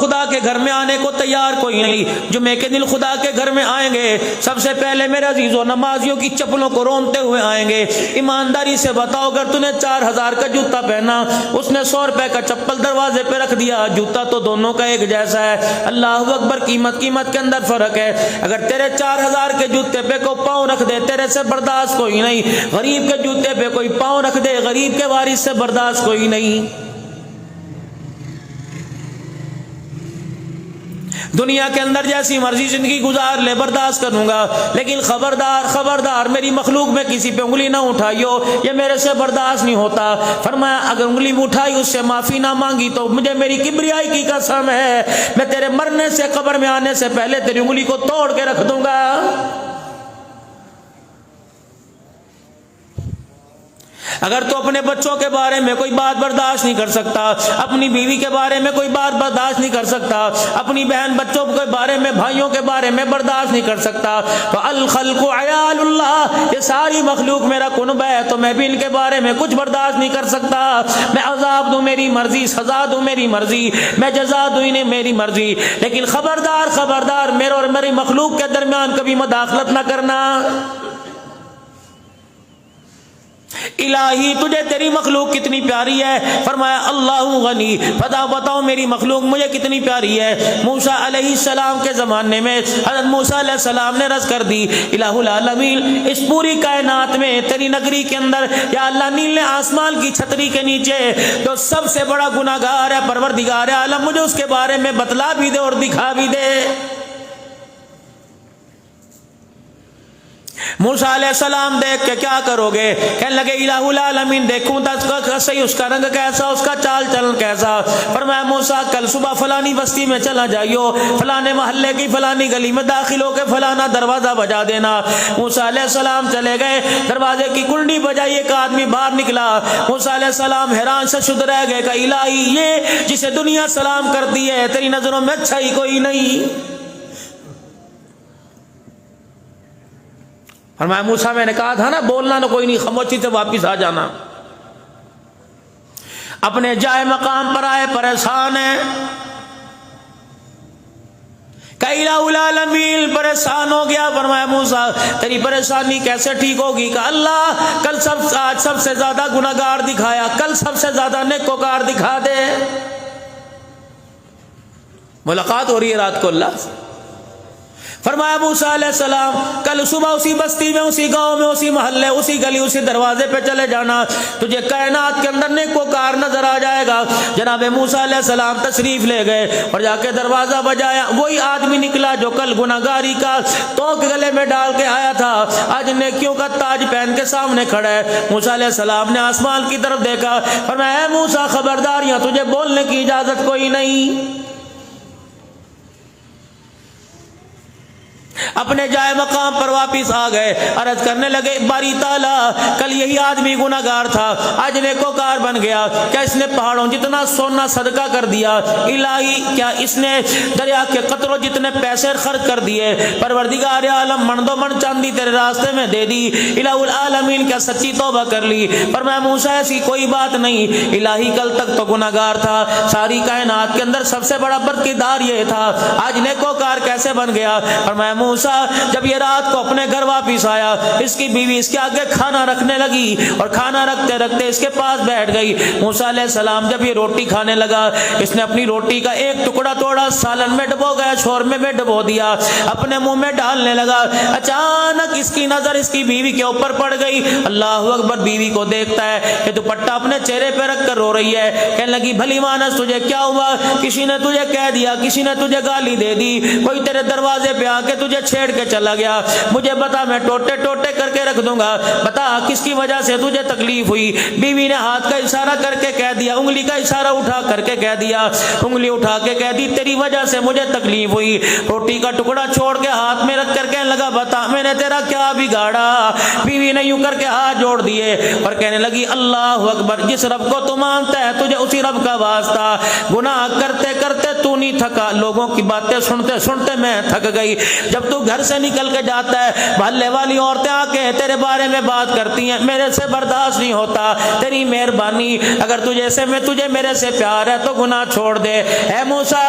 خدا کے گھر میں آنے کو تیار کوئی نہیں. جمعے کے دن خدا کے گھر میں آئیں گے, سب سے پہلے میرے عزیزوں نمازیوں کی چپلوں کو رونتے ہوئے آئیں گے. ایمانداری سے بتاؤ, اگر تو نے 4000 کا جوتا پہنا, اس نے 100 روپے کا چپل دروازے پہ رکھ دیا, جوتا تو دونوں کا ایک جیسا ہے. اللہ اکبر, قیمت کے اندر فرق ہے. اگر تیرے 4000 کے جوتے پہ کو پاؤں رکھ دے, تیرے سے برداشت کوئی نہیں. غریب کے جوتے پہ کوئی پاؤں رکھ دے, غریب کے وارث سے برداشت کوئی نہیں. دنیا کے اندر جیسی مرضی زندگی گزار لے, برداشت کروں گا, لیکن خبردار میری مخلوق میں کسی پہ انگلی نہ اٹھائیو, یہ میرے سے برداشت نہیں ہوتا. فرمایا اگر انگلی میں اٹھائی, اس سے معافی نہ مانگی, تو مجھے میری کبریائی کی قسم ہے, میں تیرے مرنے سے, قبر میں آنے سے پہلے تیری انگلی کو توڑ کے رکھ دوں گا. اگر تو اپنے بچوں کے بارے میں کوئی بات برداشت نہیں کر سکتا, اپنی بیوی کے بارے میں کوئی بات برداشت نہیں کر سکتا, اپنی بہن بچوں کے بارے میں, بھائیوں کے بارے میں برداشت نہیں کر سکتا, تو الخلق عیال اللہ, یہ ساری مخلوق میرا کنبہ ہے, تو میں بھی ان کے بارے میں کچھ برداشت نہیں کر سکتا. میں عذاب دوں میری مرضی, سزا دوں میری مرضی, میں جزا دوں انہیں میری مرضی, لیکن خبردار میرے اور میری مخلوق کے درمیان کبھی مداخلت نہ کرنا. الہی تجھے تیری مخلوق کتنی پیاری ہے. فرمایا اللہ غنی, بتاؤ میری مخلوق مجھے کتنی پیاری ہے. موسیٰ علیہ السلام کے زمانے میں حضرت موسیٰ علیہ السلام نے رض کر دی, الہ العالمین اس پوری کائنات میں تیری نگری کے اندر, یا اللہ نیل آسمان کی چھتری کے نیچے جو سب سے بڑا گناہگار ہے, پروردگار عالم, مجھے اس کے بارے میں بتلا بھی دے اور دکھا بھی دے. موسیٰ علیہ السلام دیکھ کے کیا کرو گے, کہنے لگے الہ العالمین دیکھوں تو صحیح اس کا رنگ کیسا, اس کا چال چلن کیسا. فرمایا موسیٰ کل صبح فلانی بستی میں چلا جائیو, فلانے محلے کی فلانی گلی میں داخل ہو کے فلانا دروازہ بجا دینا. موسیٰ علیہ السلام چلے گئے, دروازے کی کنڈی بجائی, ایک آدمی باہر نکلا. موسیٰ علیہ السلام حیران سے شد رہ گئے, کہ الہی یہ جسے دنیا سلام کرتی ہے, تیری نظروں میں اچھا ہی کوئی نہیں. فرمایا موسیٰ میں نے کہا تھا نا بولنا نہ کوئی نہیں, خاموشی سے واپس آ جانا. اپنے جائے مقام پر آئے, پریشان ہیں, کہ الہ العالمین پریشان ہو گیا. فرمایا موسیٰ تیری پریشانی کیسے ٹھیک ہوگی, کہ اللہ کل آج سب سے زیادہ گناہگار دکھایا, کل سب سے زیادہ نیکوکار دکھا دے. ملاقات ہو رہی ہے رات کو اللہ سے. فرمایا موسیٰ علیہ السلام کل صبح اسی بستی میں, اسی گاؤں میں, اسی محلے, اسی گلی, اسی دروازے پہ چلے جانا, تجھے کائنات کے اندر نیکوکار نظر آ جائے گا. جناب موسیٰ علیہ السلام تشریف لے گئے اور جا کے دروازہ بجایا. وہی آدمی نکلا جو کل گناہگاری کا توق گلے میں ڈال کے آیا تھا, آج نیکیوں کا تاج پہن کے سامنے کھڑا ہے. موسیٰ علیہ السلام نے آسمان کی طرف دیکھا, فرمایا اے موسیٰ خبردار, یہاں تجھے بولنے کی اجازت کوئی نہیں. اپنے جائے مقام پر واپس آ گئے, عرض کرنے لگے باری تعالیٰ کل یہی آدمی گناہگار تھا, آج نیکوکار بن گیا, کیا اس نے پہاڑوں جتنا سونا صدقہ کر دیا, الہی کیا اس نے دریا کے قطروں جتنے پیسے خرچ کر دیے, پروردگار عالم من دو من چاندی تیرے راستے میں دے دی, الہ العالمین کیا سچی توبہ کر لی. فرمایا موسیٰ ایسی کوئی بات نہیں, الہی کل تک تو گناہگار تھا, ساری کائنات کے اندر سب سے بڑا برکتدار یہ تھا, آج نیکوکار کیسے بن گیا. فرمایا موسیٰ جب یہ رات کو اپنے گھر واپس آیا, اس کی بیوی اس کے آگے کھانا رکھنے لگی, اور کھانا رکھتے رکھتے اس کے پاس بیٹھ گئی. موسیٰ علیہ السلام جب یہ روٹی کھانے لگا, اس نے اپنی روٹی کا ایک ٹکڑا توڑا, سالن میں ڈبو گیا, شورمے میں ڈبو دیا, اپنے منہ میں ڈالنے لگا. اچانک اس کی نظر اس کی بیوی کے اوپر پڑ گئی. اللہ اکبر, بیوی کو دیکھتا ہے کہ دوپٹہ اپنے چہرے پہ رکھ کر رو رہی ہے. کہنے لگی بھلی مانس تجھے کیا ہوا, کسی نے تجھے کہہ دیا, کسی نے تجھے گالی دے دی, کوئی تیرے دروازے پہ آ کے تجھے چھیڑ کے چلا گیا, مجھے بتا, میں ٹوٹے ٹوٹے کر کے رکھ دوں گا, بتا کس کی وجہ سے تجھے تکلیف ہوئی. بیوی نے ہاتھ کا اشارہ کر کے کہہ دیا, انگلی کا اشارہ اٹھا کر کے کہہ دیا, انگلی اٹھا کے کہہ دی تیری وجہ سے مجھے تکلیف ہوئی. روٹی کا ٹکڑا چھوڑ کے ہاتھ میں رکھ کر کہنے لگا بتا میں نے تیرا کیا بگاڑا. بیوی نے یوں کر کے ہاتھ جوڑ دیے اور کہنے لگی اللہ اکبر, جس رب کو تو مانتا ہے تجھے اسی رب کا واسطہ, گناہ کرتے کرتے تو نہیں تھکا, لوگوں کی باتیں سنتے سنتے میں تھک گئی. جب تو گھر سے نکل کے جاتا ہے, محلے والی عورتیں آ کے تیرے بارے میں بات کرتی ہیں, میرے سے برداشت نہیں ہوتا, تیری مہربانی, اگر تجھے سے میں تجھے میرے سے پیار ہے تو گناہ چھوڑ دے. اے موسیٰ